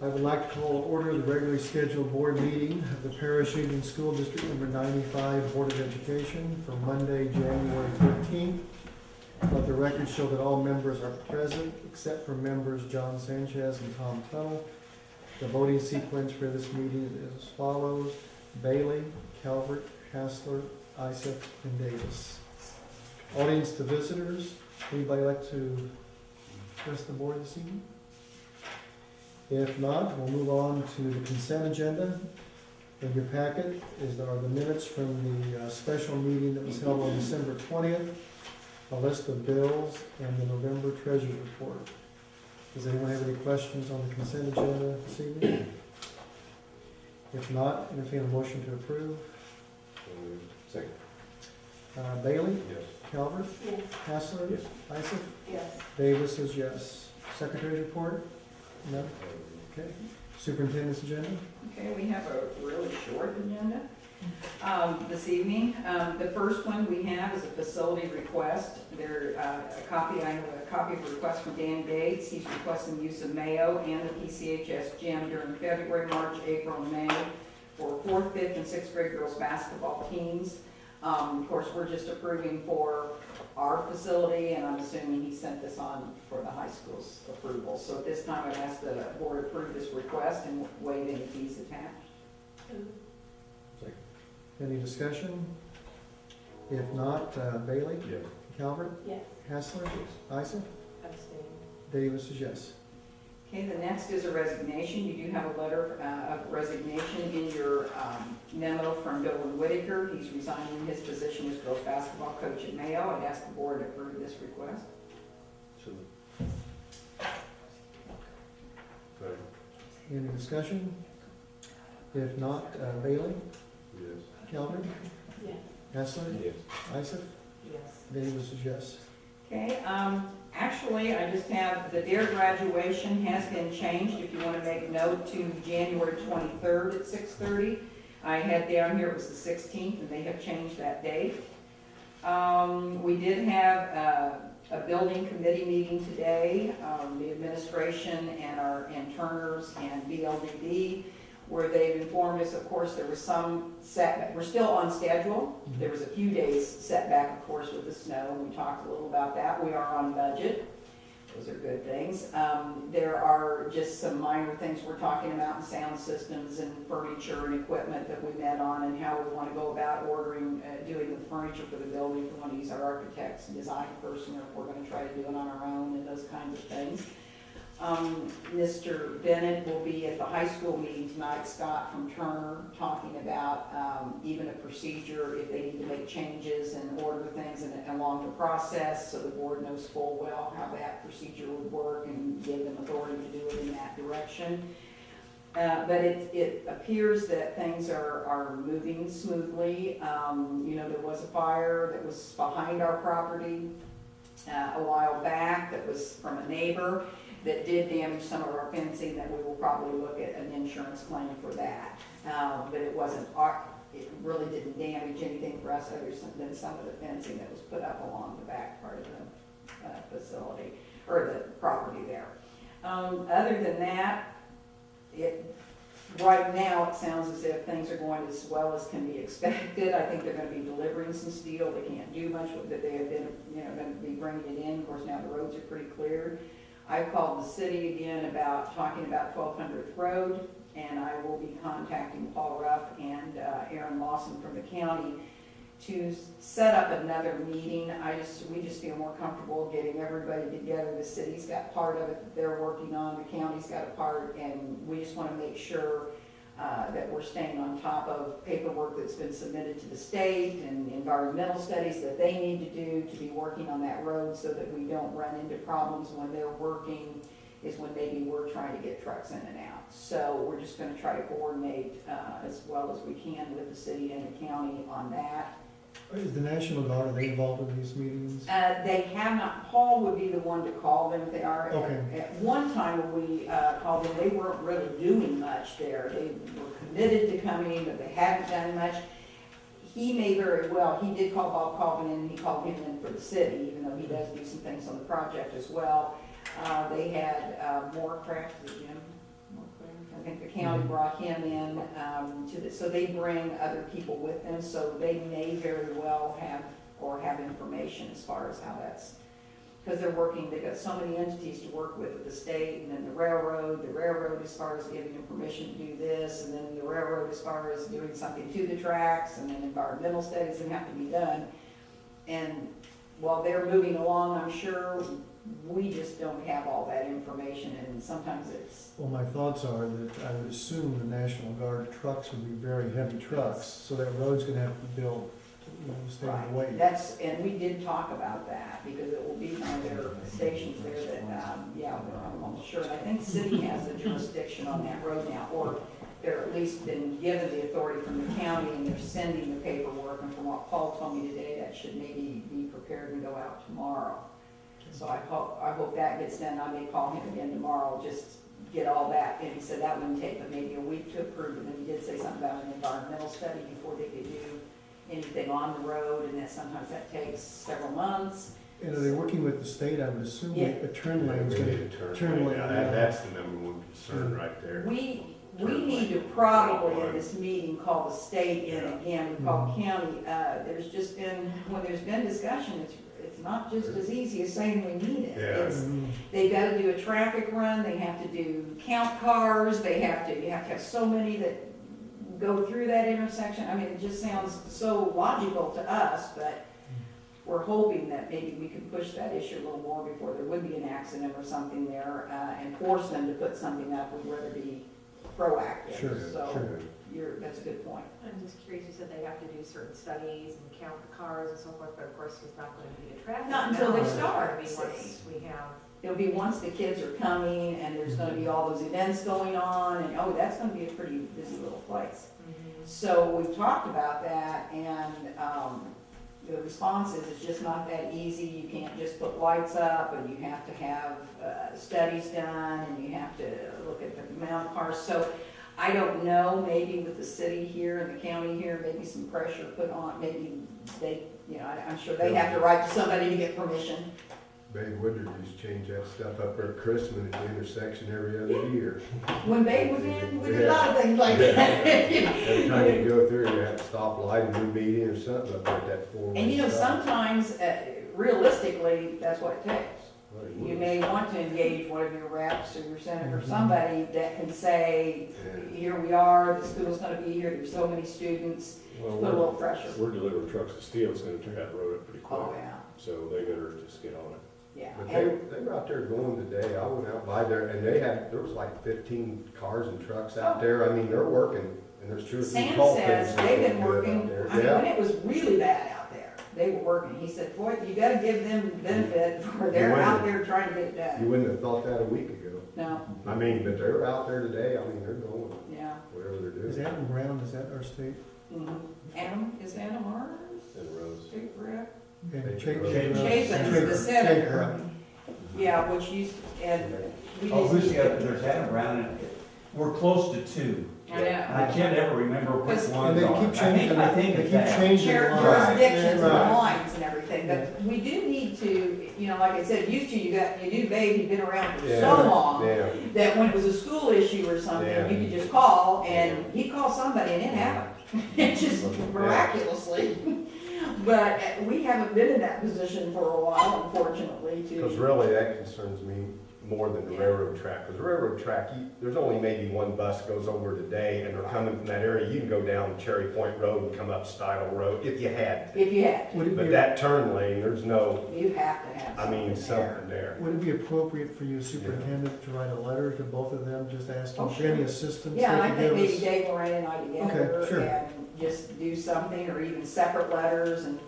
I would like to call to order the regularly scheduled board meeting of the Parish Union School District Number 95 Board of Education for Monday, January 13th. Let the record show that all members are present except for members John Sanchez and Tom Tuttle. The voting sequence for this meeting is as follows: Bailey, Calvert, Hassler, Isaac, and Davis. Audience to visitors, anybody like to address the board this evening? If not, we'll move on to the consent agenda. In your packet are the minutes from the special meeting that was held on December 20th, a list of bills, and the November treasurer's report. Does anyone have any questions on the consent agenda this evening? If not, entertain a motion to approve. Second. Bailey? Yes. Calvert? Yes. Hassler? Yes. Isaac? Yes. Davis is yes. Secretary's report? No? Okay. Superintendent's agenda? Okay, we have a really short agenda this evening. The first one we have is a facility request. I have a copy of a request from Dan Gates. He's requesting use of Mayo and the PCHS gym during February, March, April, and May for 4th, 5th, and 6th grade girls basketball teams. Of course, we're just approving for our facility, and I'm assuming he sent this on for the high school's approval. So at this time, I'd ask the board approve this request and waive any fees attached. Any discussion? If not, Bailey? Yes. Calvert? Yes. Hassler? Isaac? Abstain. Davis is yes. Okay, the next is a resignation. You do have a letter of resignation in your memo from Bill Whitaker. He's resigning his position as girls basketball coach at Mayo. I'd ask the board to approve this request. So. Any discussion? If not, Bailey? Yes. Calvert? Yes. Hassler? Yes. Isaac? Yes. Davis is yes. Okay, actually, I just have, the DARE graduation has been changed, if you want to make note, to January 23rd at 6:30. I had down here, it was the 16th, and they have changed that date. We did have a building committee meeting today, the administration and our interners and BLDD, where they've informed us, of course, there was some setback. We're still on schedule. There was a few days setback, of course, with the snow, and we talked a little about that. We are on budget. Those are good things. There are just some minor things we're talking about in sound systems and furniture and equipment that we met on, and how we want to go about ordering, doing the furniture for the building. If we want to use our architect's design person, or if we're going to try to do it on our own, and those kinds of things. Mr. Bennett will be at the high school meeting tonight, Scott from Turner, talking about even a procedure if they need to make changes and order things and along the process, so the board knows full well how that procedure would work and give them authority to do it in that direction. But it appears that things are moving smoothly. There was a fire that was behind our property a while back that was from a neighbor that did damage some of our fencing, that we will probably look at an insurance claim for that. But it really didn't damage anything for us other than some of the fencing that was put up along the back part of the facility, or the property there. Other than that, right now it sounds as if things are going as well as can be expected. I think they're going to be delivering some steel. They can't do much with it. They have been, going to be bringing it in. Of course, now the roads are pretty cleared. I've called the city again talking about 1200th Road, and I will be contacting Paul Ruff and Aaron Lawson from the county to set up another meeting. We just feel more comfortable getting everybody together. The city's got part of it that they're working on, the county's got a part, and we just want to make sure that we're staying on top of paperwork that's been submitted to the state and environmental studies that they need to do to be working on that road, so that we don't run into problems when they're working, is when maybe we're trying to get trucks in and out. So we're just going to try to coordinate as well as we can with the city and the county on that. Is the National Guard, are they involved in these meetings? They have not. Paul would be the one to call them if they are. Okay. At one time when we called them, they weren't really doing much there. They were committed to coming, but they hadn't done much. He may very well, he did call Bob Colvin in, and he called him in for the city, even though he does do some things on the project as well. They had more craft, Jim. I think the county brought him in, so they bring other people with them, so they may very well have information as far as how that's, because they've got so many entities to work with the state, and then the railroad as far as giving them permission to do this, and then the railroad as far as doing something to the tracks, and then environmental studies that have to be done. And while they're moving along, I'm sure we just don't have all that information, and sometimes it's. Well, my thoughts are that I would assume the National Guard trucks would be very heavy trucks, so that road's gonna have to be built to stay in the weight. And we did talk about that, because it will be one of their stations there that, I'm almost sure, and I think city has a jurisdiction on that road now, or they're at least been given the authority from the county, and they're sending the paperwork, and from what Paul told me today, that should maybe be prepared and go out tomorrow. So I hope that gets done. I may call him again tomorrow, just get all that, and he said that wouldn't take but maybe a week to approve, and then he did say something about an environmental study before they could do anything on the road, and that sometimes that takes several months. And are they working with the state? I would assume Yeah. a turn lane's We gonna, need a turn lane, Yeah, yeah. that's the number one concern right there. We need to probably in this meeting call the state in again, we call county, there's just been, when there's been discussion, it's not just as easy as saying we need it. Yeah. It's, they've gotta do a traffic run, they have to do count cars, you have to have so many that go through that intersection. I mean, it just sounds so logical to us, but we're hoping that maybe we can push that issue a little more before there would be an accident or something there, and force them to put something up. We'd rather be proactive. Sure, So sure. that's a good point. I'm just curious, you said they have to do certain studies and count the cars and so forth, but of course, there's not going to be a traffic. Not until they count. start, I mean, see. once we have. It'll be once the kids are coming and there's gonna be all those events going on, and that's gonna be a pretty busy little place. So we've talked about that, and the response is it's just not that easy. You can't just put lights up, and you have to have studies done, and you have to look at the amount of cars. So I don't know, maybe with the city here and the county here, maybe some pressure put on, maybe they, I'm sure they have to write to somebody to get permission. Babe Woodard used to change that stuff up there at Christmas at the intersection every other year. When Babe was in, we did a lot of things like that. Every time you go through, you have to stop light and do meeting or something up there at that four-way And stop. sometimes, realistically, that's what it takes. Well, it You would. may want to engage one of your reps or your senator, somebody that can say, Yeah. here we are, the school's gonna be here, there's so many students, put a Well, little pressure. we're delivering trucks to steel, it's gonna tear that road up pretty quick, Oh, yeah, so they better just get on it. yeah. But And they were out there going today, I went out by there, and there was like 15 cars and trucks out Oh. there, I mean, they're working, and there's 2 or 3 Sam call says pins they've been going good working, out there. I mean, Yeah. when it was really bad out there, they were working. He said, boy, you gotta give them benefit for they're out there trying to get it You done. wouldn't have thought that a week ago. No, I mean, but they're out there today, I mean, they're going, yeah. whatever they're Is doing. Adam Brown, is that our state? Is Adam ours? And Rose. State rep? And Chapin. Chapin is the senator. Yeah, which used, and we Oh, who's just. the other, there's Adam Brown, and we're close to 2. I And I know. can't ever remember which Because- And ones they are. keep changing, I think they it's keep that. changing Share lines. jurisdictions and Right. lines and everything, but we do need to, like I said, used to, you knew Babe, you'd been around for so Yeah. long, Yeah, that when it was a school issue or something, Yeah. you could just call, and he'd call somebody and it happened. It just miraculously. But we haven't been in that position for a while, unfortunately, because to. really that concerns me more than the railroad track, because the railroad track, there's only maybe one bus goes over today, and they're coming from that area, you can go down Cherry Point Road and come up Stidle Road, if you had to. If you had, Would it But be, that turn lane, there's no, you have to have I mean, something there. something there. would it be appropriate for you, superintendent, to write a letter to both of them, just asking Oh, for sure. any assistance? Yeah, and they I can think give maybe us? Dave, Lorraine, and I together, Okay, sure. and just do something, or even separate letters, and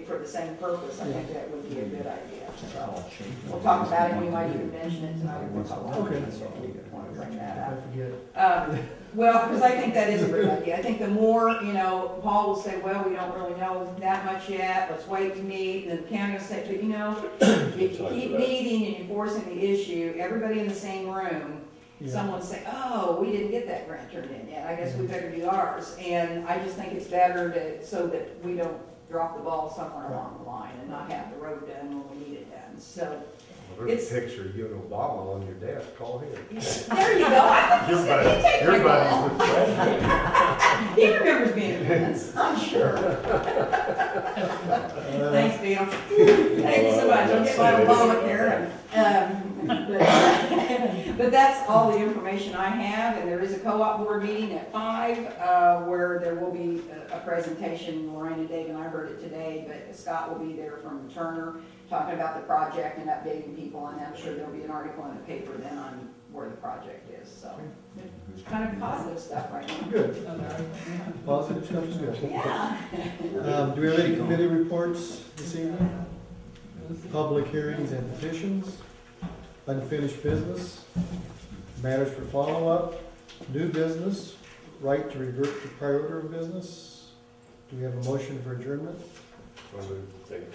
for the same purpose, I think that would be a good idea. So, we'll talk about it, we might even mention it tonight. if we talk about it. Okay. Want to bring that I up. forget. Well, because I think that is a great idea. I think the more, Paul will say, well, we don't really know that much yet, let's wait to meet, and then the county will say, but if you keep meeting and you're forcing the issue, everybody in the same room, Yeah. someone say, oh, we didn't get that grant turned in yet, I guess we better do ours. And I just think it's better so that we don't drop the ball somewhere along the line and not have the road done when we need it done. So, There's It's- a picture of you and Obama on your desk, call him. There you go. I think Your he buddies, take your my buddies call. with Fred. He remembers being in Vince, I'm sure. Thanks, Bill. Thank you so much. I'll get my Obamacare. But that's all the information I have, and there is a co-op board meeting at 5, where there will be a presentation. Lorraine and Dave and I heard it today, but Scott will be there from Turner, talking about the project and updating people, and I'm sure there'll be an article in the paper then on where the project is, so. It's kind of positive stuff right now. Good. Positive stuff is good. Yeah. Do we have any committee reports this evening? Public hearings and petitions, unfinished business, matters for follow-up, new business, right to revert to prior order of business. Do we have a motion for adjournment? So moved. Second.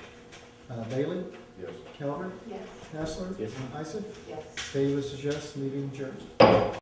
Bailey, Yes. Calvert, Yes, Hassler, Yes. Isaac, yes. Davis is yes, meeting adjourned.